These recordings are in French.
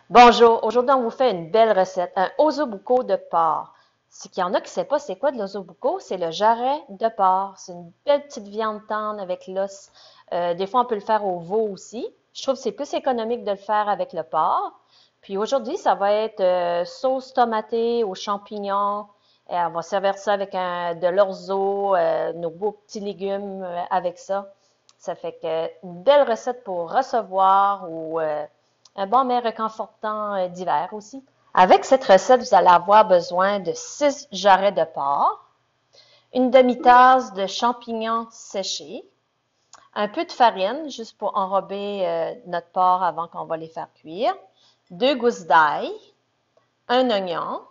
Bonjour, aujourd'hui on vous fait une belle recette, un ossobuco de porc. C'est qu'il y en a qui ne savent pas c'est quoi de l'ossobuco, c'est le jarret de porc. C'est une belle petite viande tendre avec l'os. Des fois on peut le faire au veau aussi. Je trouve que c'est plus économique de le faire avec le porc. Puis aujourd'hui ça va être sauce tomatée aux champignons. Et on va servir ça avec de l'orzo, nos beaux petits légumes avec ça. Ça fait que une belle recette pour recevoir ou un bon mais réconfortant d'hiver aussi. Avec cette recette, vous allez avoir besoin de 6 jarrets de porc, une demi-tasse de champignons séchés, un peu de farine juste pour enrober notre porc avant qu'on va les faire cuire, 2 gousses d'ail, un oignon,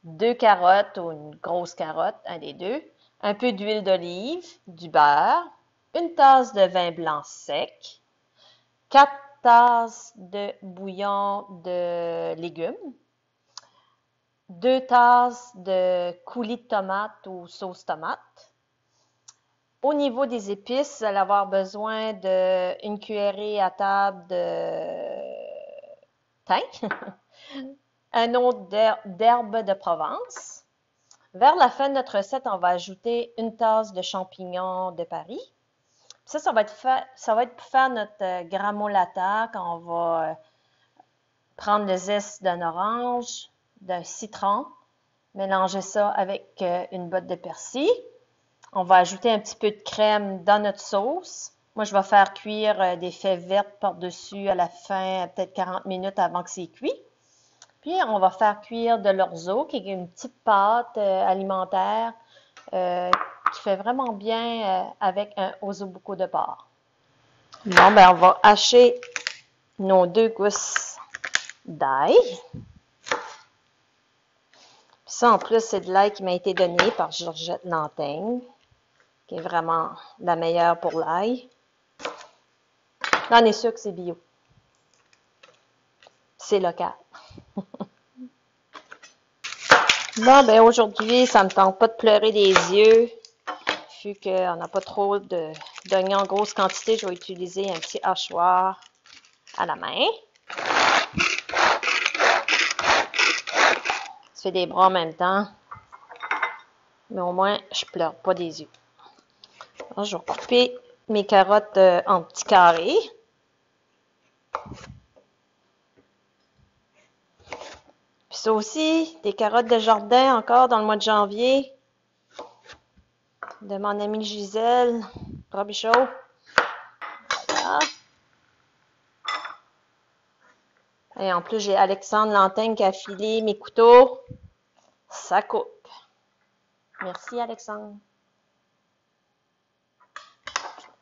2 carottes ou une grosse carotte, un des deux, un peu d'huile d'olive, du beurre, une tasse de vin blanc sec, 4 tasses de bouillon de légumes, 2 tasses de coulis de tomate ou sauce tomate. Au niveau des épices, vous allez avoir besoin d'une cuillerée à table de thym, un autre d'herbe de Provence. Vers la fin de notre recette, on va ajouter une tasse de champignons de Paris. Ça va être pour faire notre gramolata quand on va prendre le zeste d'un orange, d'un citron, mélanger ça avec une botte de persil. On va ajouter un petit peu de crème dans notre sauce. Moi, je vais faire cuire des fèves vertes par-dessus à la fin, peut-être 40 minutes avant que c'est cuit. Puis, on va faire cuire de l'orzo, qui est une petite pâte alimentaire qui fait vraiment bien avec un ossobuco de porc. Bon, ben, on va hacher nos 2 gousses d'ail. Ça, en plus, c'est de l'ail qui m'a été donné par Georgette Lantaigne, qui est vraiment la meilleure pour l'ail. Là, on est sûr que c'est bio. C'est local. Bon, ben aujourd'hui, ça me tente pas de pleurer des yeux. Vu qu'on n'a pas trop d'oignons en grosse quantité, je vais utiliser un petit hachoir à la main. Je fais des bras en même temps. Mais au moins, je pleure pas des yeux. Alors, je vais couper mes carottes en petits carrés. Puis ça aussi, des carottes de jardin encore dans le mois de janvier. De mon amie Gisèle Robichaud. Voilà. Et en plus, j'ai Alexandre Lantaigne qui a filé mes couteaux. Ça coupe. Merci, Alexandre.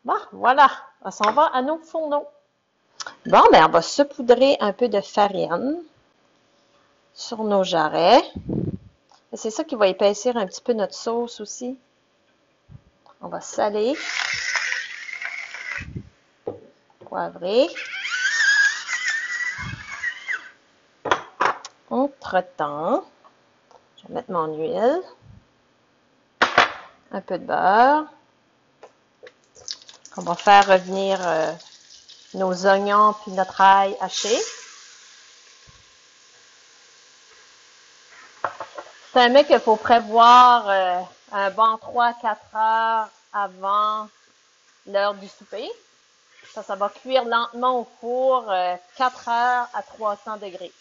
Bon, voilà. On s'en va à nos fourneaux. Bon, ben, on va saupoudrer un peu de farine sur nos jarrets. C'est ça qui va épaissir un petit peu notre sauce aussi. On va saler, poivrer. Entre-temps, je vais mettre mon huile, un peu de beurre. On va faire revenir nos oignons puis notre ail haché. C'est un mets qu'il faut prévoir un bon 3-4 heures avant l'heure du souper. Ça va cuire lentement au four 4 heures à 300 degrés.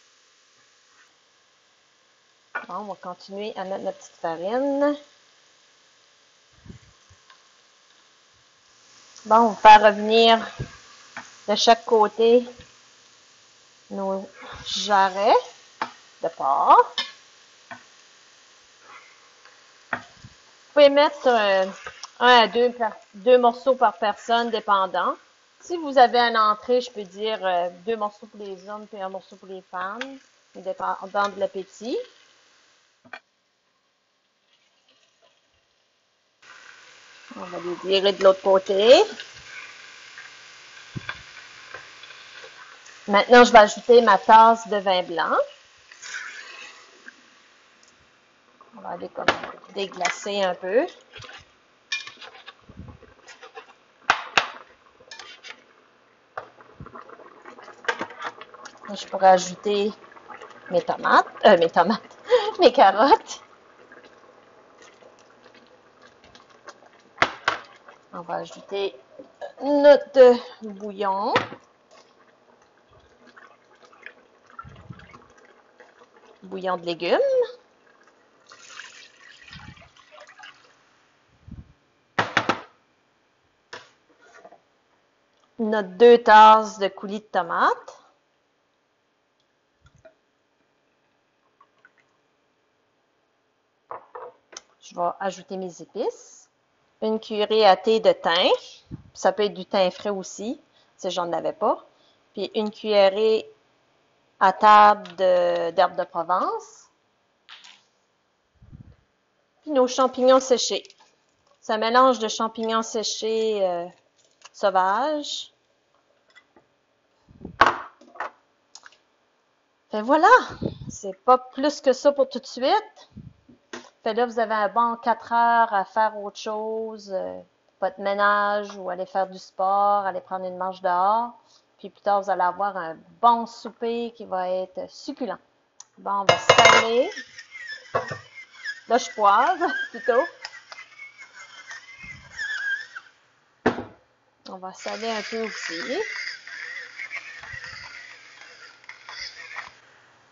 Bon, on va continuer à mettre notre petite farine. Bon, on va faire revenir de chaque côté nos jarrets de porc. Vous pouvez mettre un à deux morceaux par personne, dépendant. Si vous avez une entrée, je peux dire 2 morceaux pour les hommes et 1 morceau pour les femmes, dépendant de l'appétit. On va les virer de l'autre côté. Maintenant, je vais ajouter ma tasse de vin blanc. On va aller comme déglacer un peu. Je pourrais ajouter mes tomates, mes carottes. On va ajouter notre bouillon. Bouillon de légumes. Notre 2 tasses de coulis de tomates. Je vais ajouter mes épices. Une cuillerée à thé de thym. Ça peut être du thym frais aussi, si j'en avais pas. Puis une cuillerée à table d'herbes de Provence. Puis nos champignons séchés. C'est un mélange de champignons séchés sauvages. Fait voilà, c'est pas plus que ça pour tout de suite. Fait là, vous avez un bon 4 heures à faire autre chose, votre ménage ou aller faire du sport, aller prendre une marche dehors. Puis plus tard, vous allez avoir un bon souper qui va être succulent. Bon, on va saler. Là, je poivre plutôt. On va saler un peu aussi.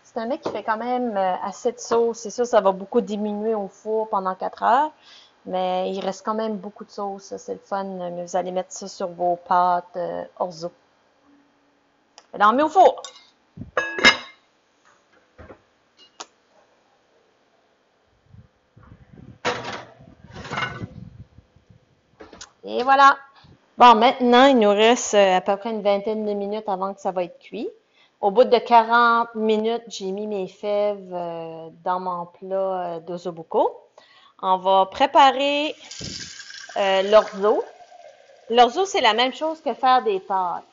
C'est un mec qui fait quand même assez de sauce. C'est sûr, ça va beaucoup diminuer au four pendant 4 heures. Mais il reste quand même beaucoup de sauce. C'est le fun. Mais vous allez mettre ça sur vos pâtes orzo. Et là, on met au four. Et voilà. Bon, maintenant, il nous reste à peu près une vingtaine de minutes avant que ça va être cuit. Au bout de 40 minutes, j'ai mis mes fèves dans mon plat d'ossobuco. On va préparer l'orzo. L'orzo, c'est la même chose que faire des pâtes.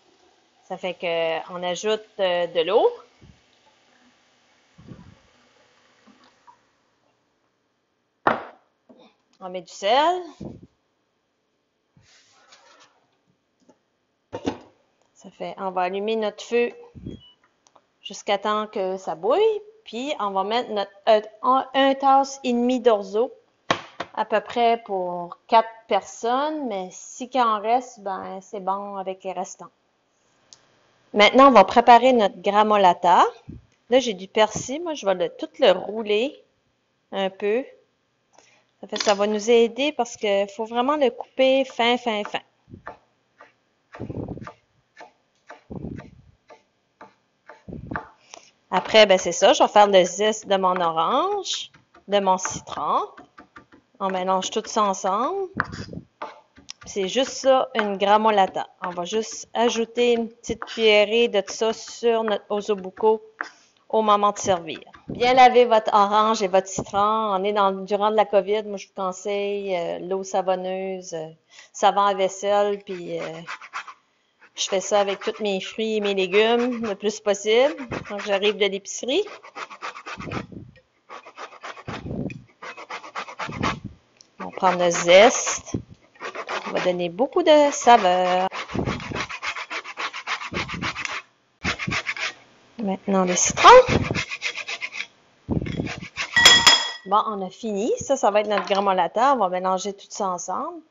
Ça fait qu'on ajoute de l'eau. On met du sel. Ça fait, on va allumer notre feu jusqu'à temps que ça bouille. Puis, on va mettre notre 1 tasse et demi d'orzo, à peu près pour 4 personnes. Mais si qu'il en reste, ben c'est bon avec les restants. Maintenant, on va préparer notre gramolata. Là, j'ai du persil. Moi, je vais tout le rouler un peu. Ça va nous aider parce qu'il faut vraiment le couper fin. Après, ben c'est ça. Je vais faire le zeste de mon orange, de mon citron. On mélange tout ça ensemble. C'est juste ça, une gramolata. On va juste ajouter une petite cuillerée de ça sur notre ossobuco au moment de servir. Bien laver votre orange et votre citron. On est durant la COVID. Moi, je vous conseille l'eau savonneuse, savon à vaisselle, puis je fais ça avec tous mes fruits et mes légumes le plus possible quand j'arrive de l'épicerie. On va prendre le zeste. On va donner beaucoup de saveur. Maintenant, le citron. Bon, on a fini. Ça va être notre gramolata. On va mélanger tout ça ensemble.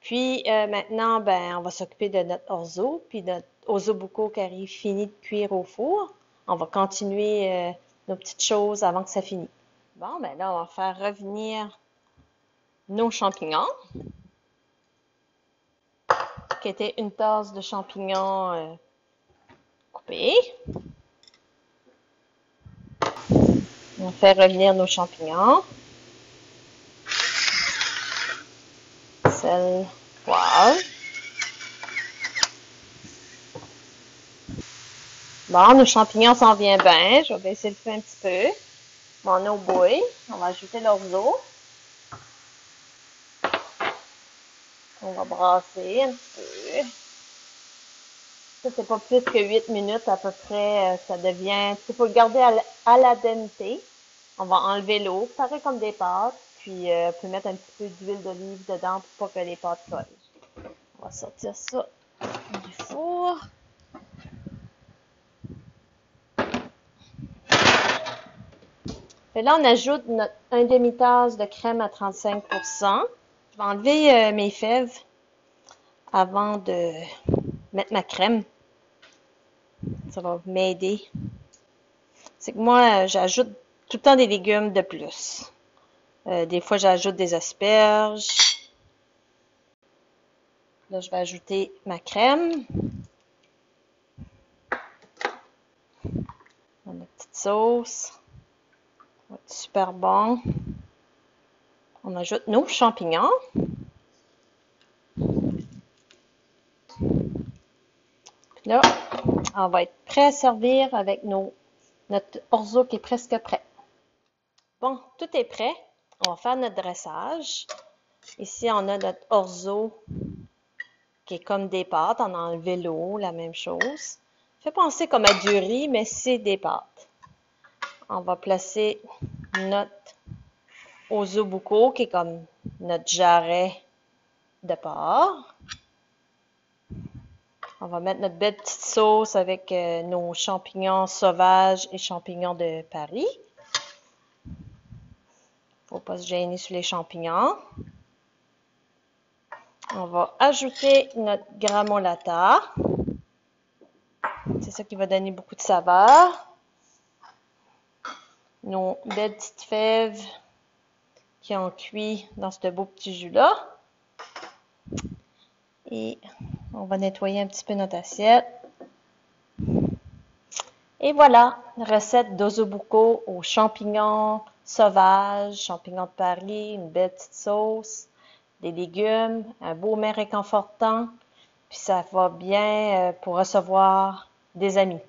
Puis maintenant, ben, on va s'occuper de notre orzo, puis notre ossobuco qui arrive fini de cuire au four. On va continuer nos petites choses avant que ça finisse. Bon, ben là, on va faire revenir nos champignons, qui était une tasse de champignons coupés. On fait revenir nos champignons. Sel, poivre. Bon, nos champignons s'en viennent bien. Je vais baisser le feu un petit peu. Mon eau bouille. On va ajouter l'orzo. On va brasser un petit peu. Ça, c'est pas plus que 8 minutes à peu près. Ça devient... Il faut le garder à la dente. On va enlever l'eau, pareil comme des pâtes. Puis, on peut mettre un petit peu d'huile d'olive dedans pour pas que les pâtes collent. On va sortir ça du four. Puis là, on ajoute notre un demi-tasse de crème à 35%. Je vais enlever mes fèves avant de mettre ma crème. Ça va m'aider. C'est que moi, j'ajoute tout le temps des légumes de plus. Des fois, j'ajoute des asperges. Là, je vais ajouter ma crème. La petite sauce. Ça va être super bon. On ajoute nos champignons. Puis là, on va être prêt à servir avec notre orzo qui est presque prêt. Bon, tout est prêt. On va faire notre dressage. Ici, on a notre orzo qui est comme des pâtes. On a enlevé l'eau, la même chose. Fait penser comme à du riz, mais c'est des pâtes. On va placer notre ossobuco qui est comme notre jarret de porc. On va mettre notre belle petite sauce avec nos champignons sauvages et champignons de Paris. Faut pas se gêner sur les champignons. On va ajouter notre gramolata. C'est ça qui va donner beaucoup de saveur. Nos belles petites fèves qui ont cuit dans ce beau petit jus-là. Et on va nettoyer un petit peu notre assiette. Et voilà, recette d'ossobuco aux champignons sauvages, champignons de Paris, une belle petite sauce, des légumes, un beau mets réconfortant, puis ça va bien pour recevoir des amis.